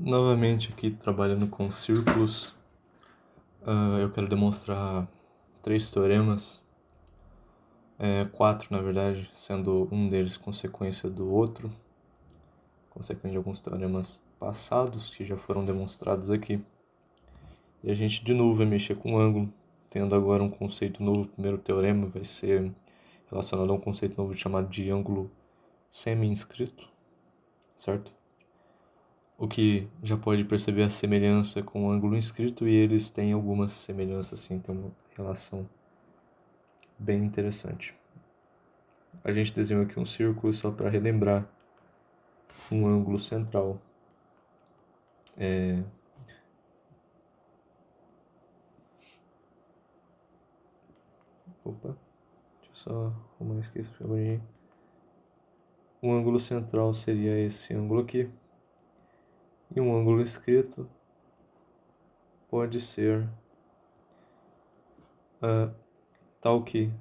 Novamente aqui trabalhando com círculos, eu quero demonstrar 3 teoremas, 4 na verdade, sendo um deles consequência do outro, consequência de alguns teoremas passados que já foram demonstrados aqui. E a gente de novo vai mexer com ângulo, tendo agora um conceito novo. O primeiro teorema vai ser relacionado a um conceito novo chamado de ângulo semi-inscrito, certo? O que já pode perceber a semelhança com o ângulo inscrito, e eles têm algumas semelhanças, sim, tem uma relação bem interessante. A gente desenhou aqui um círculo só para relembrar um ângulo central. Deixa eu só arrumar isso aqui, fica bonitinho. Um ângulo central seria esse ângulo aqui. E um ângulo inscrito pode ser tal que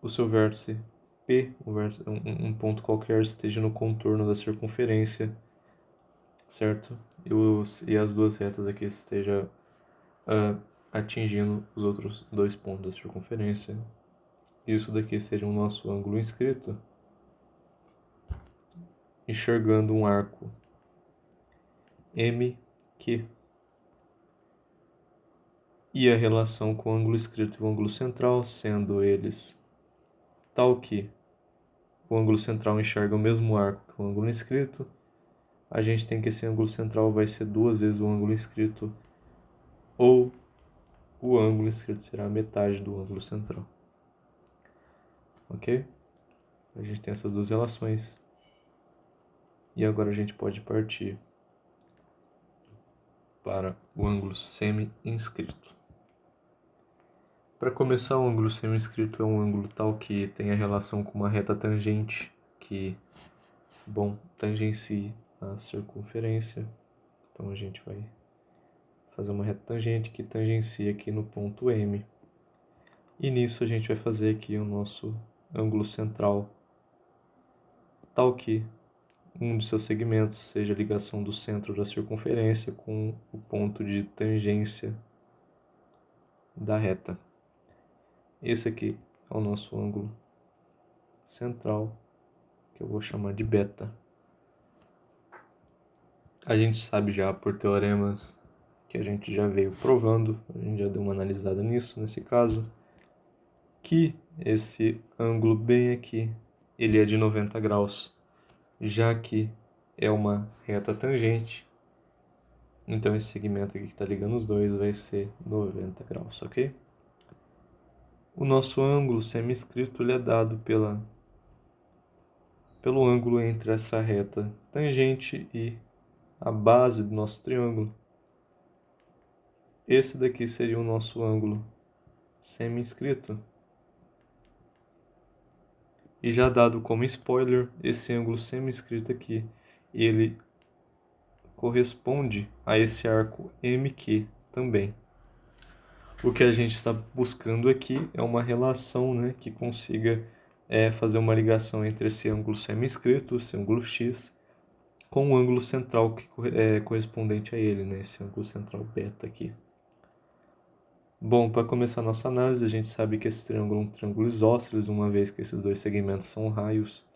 o seu vértice P, um ponto qualquer, esteja no contorno da circunferência, certo? E as duas retas aqui estejam atingindo os outros dois pontos da circunferência. Isso daqui seria o nosso ângulo inscrito, enxergando um arco MQ. E a relação com o ângulo inscrito e o ângulo central, sendo eles tal que o ângulo central enxerga o mesmo arco que o ângulo inscrito, a gente tem que esse ângulo central vai ser 2 vezes o ângulo inscrito, ou o ângulo inscrito será a metade do ângulo central. Ok? A gente tem essas duas relações. E agora a gente pode partir para o ângulo semi-inscrito. Para começar, o ângulo semi-inscrito é um ângulo tal que tem a relação com uma reta tangente que, tangencia a circunferência. Então a gente vai fazer uma reta tangente que tangencia aqui no ponto M. E nisso a gente vai fazer aqui o nosso ângulo central, tal que um de seus segmentos seja a ligação do centro da circunferência com o ponto de tangência da reta. Esse aqui é o nosso ângulo central, que eu vou chamar de beta. A gente sabe já por teoremas que a gente já veio provando, a gente já deu uma analisada nisso, nesse caso, que esse ângulo bem aqui, ele é de 90 graus, já que é uma reta tangente. Então esse segmento aqui que está ligando os dois vai ser 90 graus, ok? O nosso ângulo semi-inscrito ele é dado pelo ângulo entre essa reta tangente e a base do nosso triângulo. Esse daqui seria o nosso ângulo semi-inscrito. E já dado como spoiler, esse ângulo semi-inscrito aqui, ele corresponde a esse arco MQ também. O que a gente está buscando aqui é uma relação, né, que consiga fazer uma ligação entre esse ângulo semi-inscrito, esse ângulo X, com o ângulo central que é correspondente a ele, né, esse ângulo central beta aqui. Bom, para começar a nossa análise, a gente sabe que esse triângulo é um triângulo isósceles, uma vez que esses dois segmentos são raios,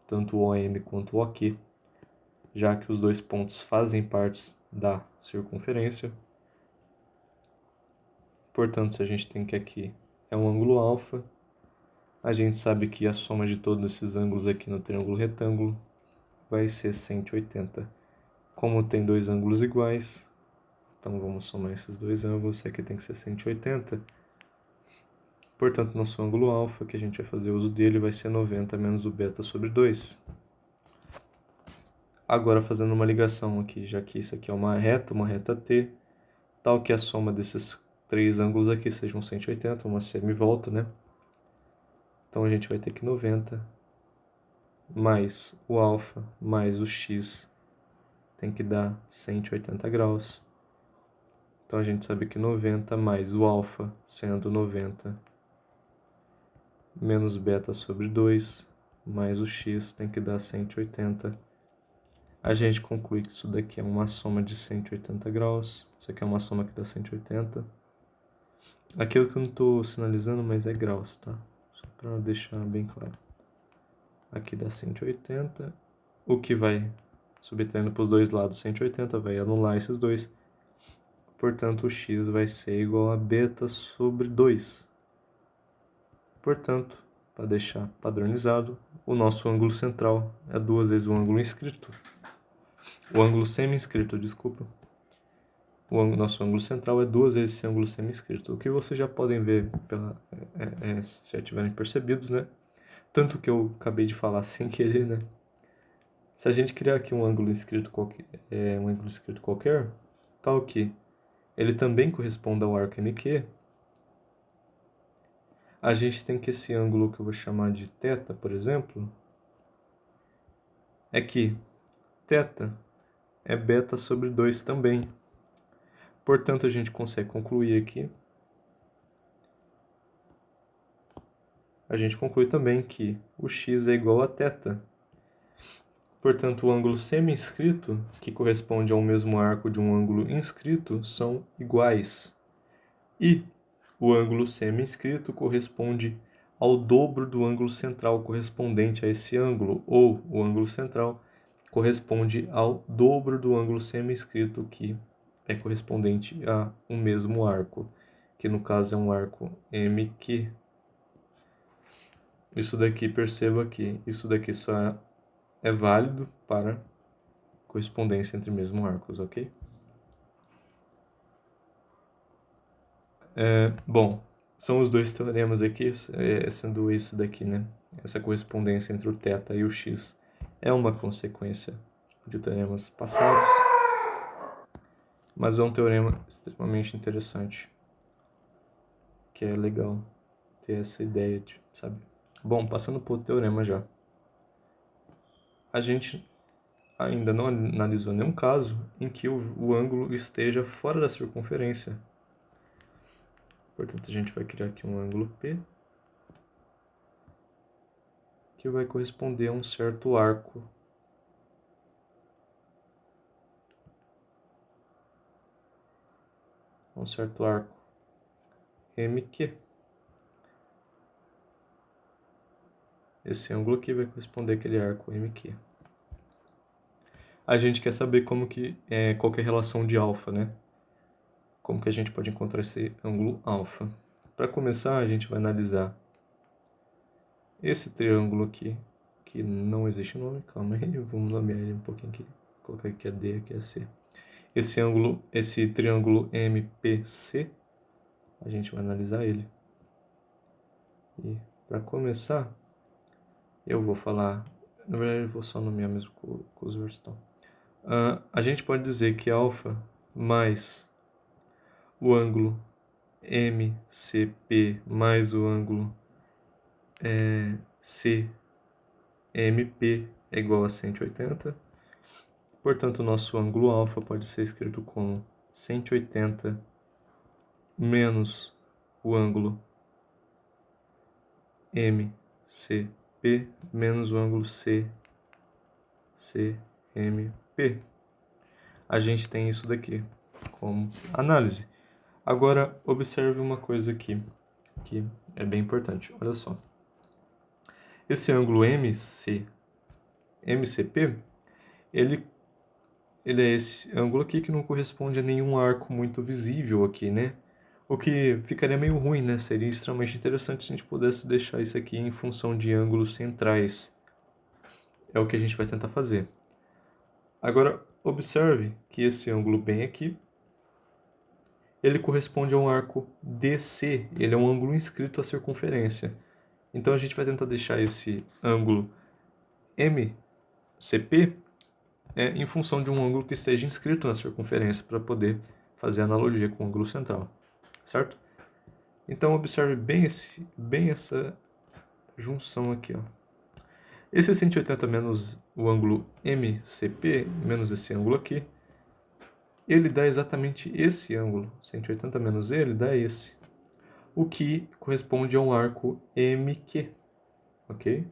tanto o OM quanto o OQ, já que os dois pontos fazem parte da circunferência. Portanto, se a gente tem que aqui é um ângulo alfa, a gente sabe que a soma de todos esses ângulos aqui no triângulo retângulo vai ser 180. Como tem dois ângulos iguais, então vamos somar esses dois ângulos, esse aqui tem que ser 180. Portanto, nosso ângulo alfa, que a gente vai fazer uso dele, vai ser 90 menos o beta sobre 2. Agora, fazendo uma ligação aqui, já que isso aqui é uma reta T, tal que a soma desses três ângulos aqui sejam 180, uma semivolta, né? Então, a gente vai ter que 90 mais o alfa mais o x tem que dar 180 graus. Então, a gente sabe que 90 mais o alfa, sendo 90, menos beta sobre 2, mais o x tem que dar 180. A gente conclui que isso daqui é uma soma de 180 graus. Isso aqui é uma soma que dá 180. Aquilo que eu não estou sinalizando, mas é graus, tá? Só para deixar bem claro. Aqui dá 180. O que vai subtraindo para os dois lados 180 vai anular esses dois. Portanto, o x vai ser igual a beta sobre 2. Portanto, para deixar padronizado, o nosso ângulo central é 2 vezes o ângulo inscrito. O ângulo semi-inscrito, desculpa. Nosso ângulo central é 2 vezes esse ângulo semi-inscrito. O que vocês já podem ver, se já tiverem percebido, né? Tanto que eu acabei de falar sem querer, né? Se a gente criar aqui um ângulo inscrito qualquer, tal que ele também corresponda ao arco MQ, a gente tem que esse ângulo que eu vou chamar de θ, por exemplo, é que θ é beta sobre 2 também. Portanto, a gente consegue concluir aqui. A gente conclui também que o x é igual a θ. Portanto, o ângulo semi-inscrito, que corresponde ao mesmo arco de um ângulo inscrito, são iguais. E o ângulo semi-inscrito corresponde ao dobro do ângulo central correspondente a esse ângulo, ou o ângulo central corresponde ao dobro do ângulo semi-inscrito, que é correspondente a um mesmo arco, que no caso é um arco MQ. Isso daqui, perceba que isso daqui só é válido para correspondência entre mesmos arcos, ok? Bom, são os dois teoremas aqui, sendo esse daqui, né? Essa correspondência entre o θ e o x é uma consequência de teoremas passados, mas é um teorema extremamente interessante, que é legal ter essa ideia, sabe? Bom, passando para o teorema já. A gente ainda não analisou nenhum caso em que o ângulo esteja fora da circunferência. Portanto, a gente vai criar aqui um ângulo P, que vai corresponder a um certo arco. Um certo arco MQ. Esse ângulo aqui vai corresponder àquele arco MQ. A gente quer saber qual que é a relação de alfa, né? Como que a gente pode encontrar esse ângulo alfa? Para começar, a gente vai analisar esse triângulo aqui, que não existe nome, calma aí, vamos nomear ele um pouquinho aqui. Vou colocar aqui a D, aqui a C. Esse triângulo MPC, a gente vai analisar ele. E para começar, eu vou falar, na verdade eu vou só nomear mesmo com os versículos. A gente pode dizer que alfa mais o ângulo MCP mais o ângulo CMP é igual a 180. Portanto, o nosso ângulo alfa pode ser escrito como 180 menos o ângulo MCP menos o ângulo CMP. A gente tem isso daqui como análise. Agora, observe uma coisa aqui, que é bem importante. Olha só. Esse ângulo MCP, ele é esse ângulo aqui que não corresponde a nenhum arco muito visível aqui, né? O que ficaria meio ruim, né? Seria extremamente interessante se a gente pudesse deixar isso aqui em função de ângulos centrais. É o que a gente vai tentar fazer. Agora, observe que esse ângulo bem aqui, ele corresponde a um arco DC. Ele é um ângulo inscrito à circunferência. Então, a gente vai tentar deixar esse ângulo MCP em função de um ângulo que esteja inscrito na circunferência para poder fazer analogia com o ângulo central, certo? Então, observe bem essa junção aqui, ó. Esse 180 menos o ângulo MCP, menos esse ângulo aqui, ele dá exatamente esse ângulo. 180 menos ele dá esse. O que corresponde a um arco MQ, ok?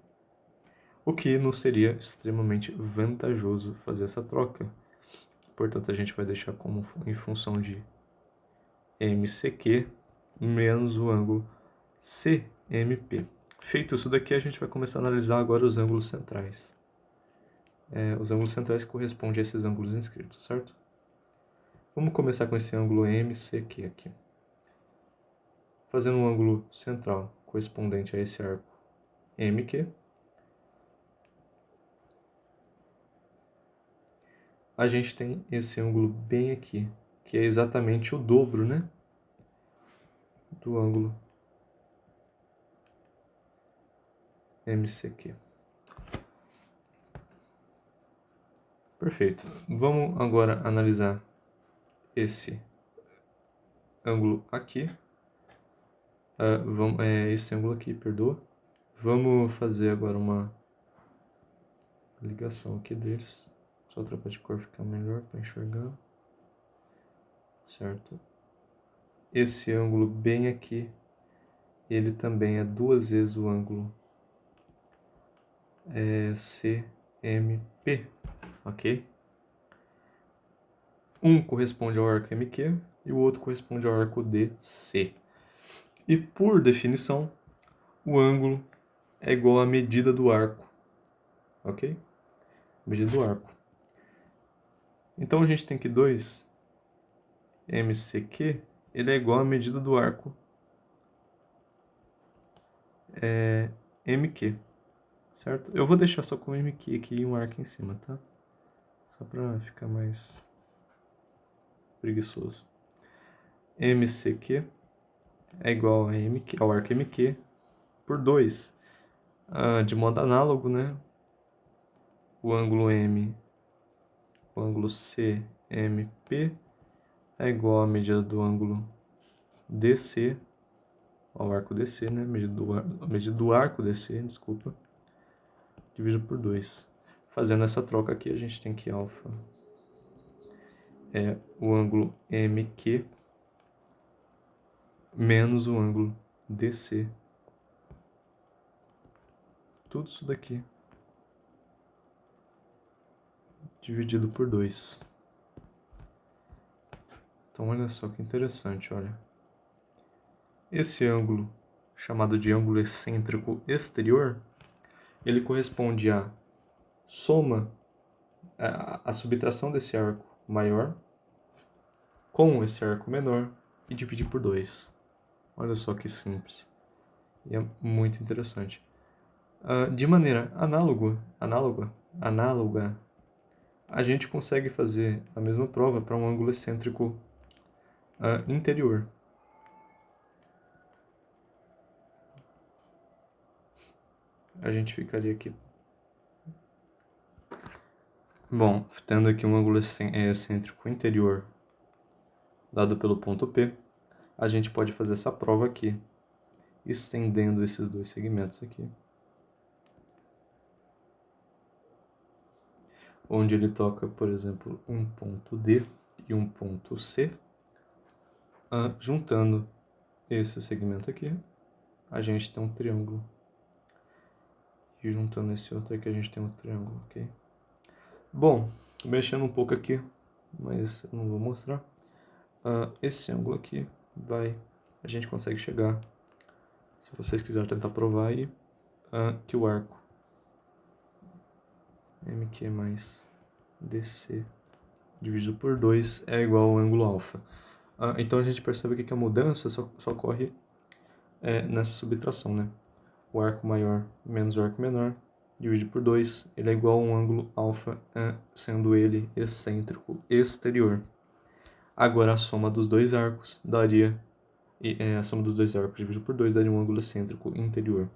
o que não seria extremamente vantajoso fazer essa troca. Portanto, a gente vai deixar como em função de MCQ menos o ângulo CMP. Feito isso daqui, a gente vai começar a analisar agora os ângulos centrais. Os ângulos centrais correspondem a esses ângulos inscritos, certo? Vamos começar com esse ângulo MCQ aqui. Fazendo um ângulo central correspondente a esse arco MQ, a gente tem esse ângulo bem aqui, que é exatamente o dobro, né, do ângulo MCQ. Perfeito. Vamos agora analisar esse ângulo aqui. Esse ângulo aqui, perdoa. Vamos fazer agora uma ligação aqui deles. Só trocar de cor ficar melhor para enxergar. Certo? Esse ângulo bem aqui, ele também é duas vezes o ângulo CMP, ok? Um corresponde ao arco MQ e o outro corresponde ao arco DC. E por definição, o ângulo é igual à medida do arco, ok? Medida do arco. Então a gente tem que 2 MCQ, ele é igual à medida do arco MQ, certo? Eu vou deixar só com MQ aqui e um arco em cima, tá? Só para ficar mais preguiçoso. MCQ é igual a MQ, ao arco MQ por 2. De modo análogo, né? O ângulo CMP é igual à medida do ângulo DC, ao arco DC, né? A medida do arco DC, desculpa, dividido por 2. Fazendo essa troca aqui, a gente tem que alfa é o ângulo MQ menos o ângulo DC. Tudo isso daqui dividido por 2. Então, olha só que interessante, olha. Esse ângulo, chamado de ângulo excêntrico exterior, ele corresponde à soma, a subtração desse arco maior com esse arco menor e dividir por 2. Olha só que simples. E é muito interessante. De maneira análoga, a gente consegue fazer a mesma prova para um ângulo excêntrico interior. A gente ficaria aqui. Bom, tendo aqui um ângulo excêntrico interior dado pelo ponto P, a gente pode fazer essa prova aqui, estendendo esses dois segmentos aqui, onde ele toca, por exemplo, um ponto D e um ponto C. Juntando esse segmento aqui, a gente tem um triângulo. E juntando esse outro aqui, a gente tem um triângulo, ok? Bom, mexendo um pouco aqui, mas eu não vou mostrar. Esse ângulo aqui a gente consegue chegar, se vocês quiserem tentar provar aí, que o arco MQ mais DC dividido por 2 é igual ao ângulo alfa. Então a gente percebe aqui que a mudança só ocorre nessa subtração, né? O arco maior menos o arco menor, dividido por 2, ele é igual a um ângulo alfa, sendo ele excêntrico exterior. Agora a soma dos dois arcos daria, a soma dos dois arcos dividido por 2 daria um ângulo excêntrico interior.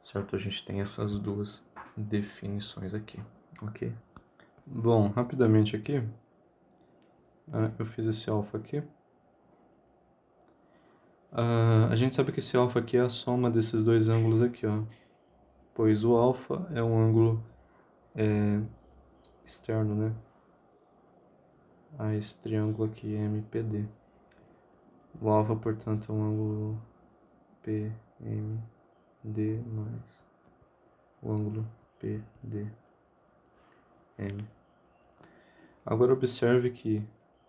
Certo? A gente tem essas duas definições aqui, ok? Bom, rapidamente aqui, eu fiz esse alfa aqui. A gente sabe que esse alfa aqui é a soma desses dois ângulos aqui, ó. Pois o alfa é um ângulo externo, né? A esse triângulo aqui, MPD. O alfa, portanto, é um ângulo PMD mais o ângulo PDM. Agora observe que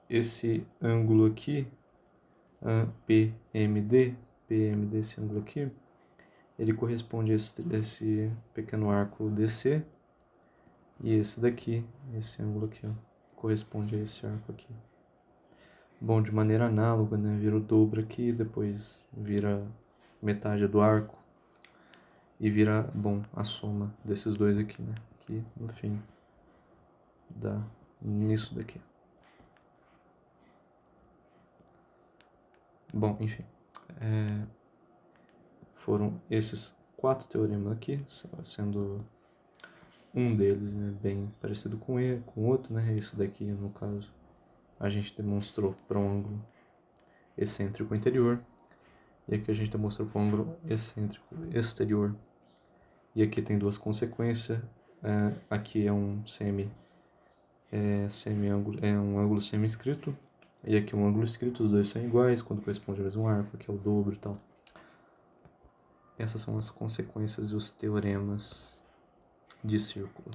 esse ângulo aqui, PMD, esse ângulo aqui, ele corresponde a esse pequeno arco DC, e esse daqui, esse ângulo aqui, ó, corresponde a esse arco aqui. Bom, de maneira análoga, né, vira o dobro aqui, depois vira metade do arco, e vira, bom, a soma desses dois aqui, né, aqui no fim, dá nisso daqui. Bom, enfim, foram esses 4 teoremas aqui, sendo um deles, né, bem parecido com o outro, né, esse daqui, no caso, a gente demonstrou para um ângulo excêntrico interior, e aqui a gente demonstrou para um ângulo excêntrico exterior. E aqui tem duas consequências, aqui é um um ângulo semi-inscrito, e aqui um ângulo escrito, os dois são iguais, quando corresponde ao mesmo arco, aqui é o dobro e tal. Essas são as consequências dos teoremas de círculo.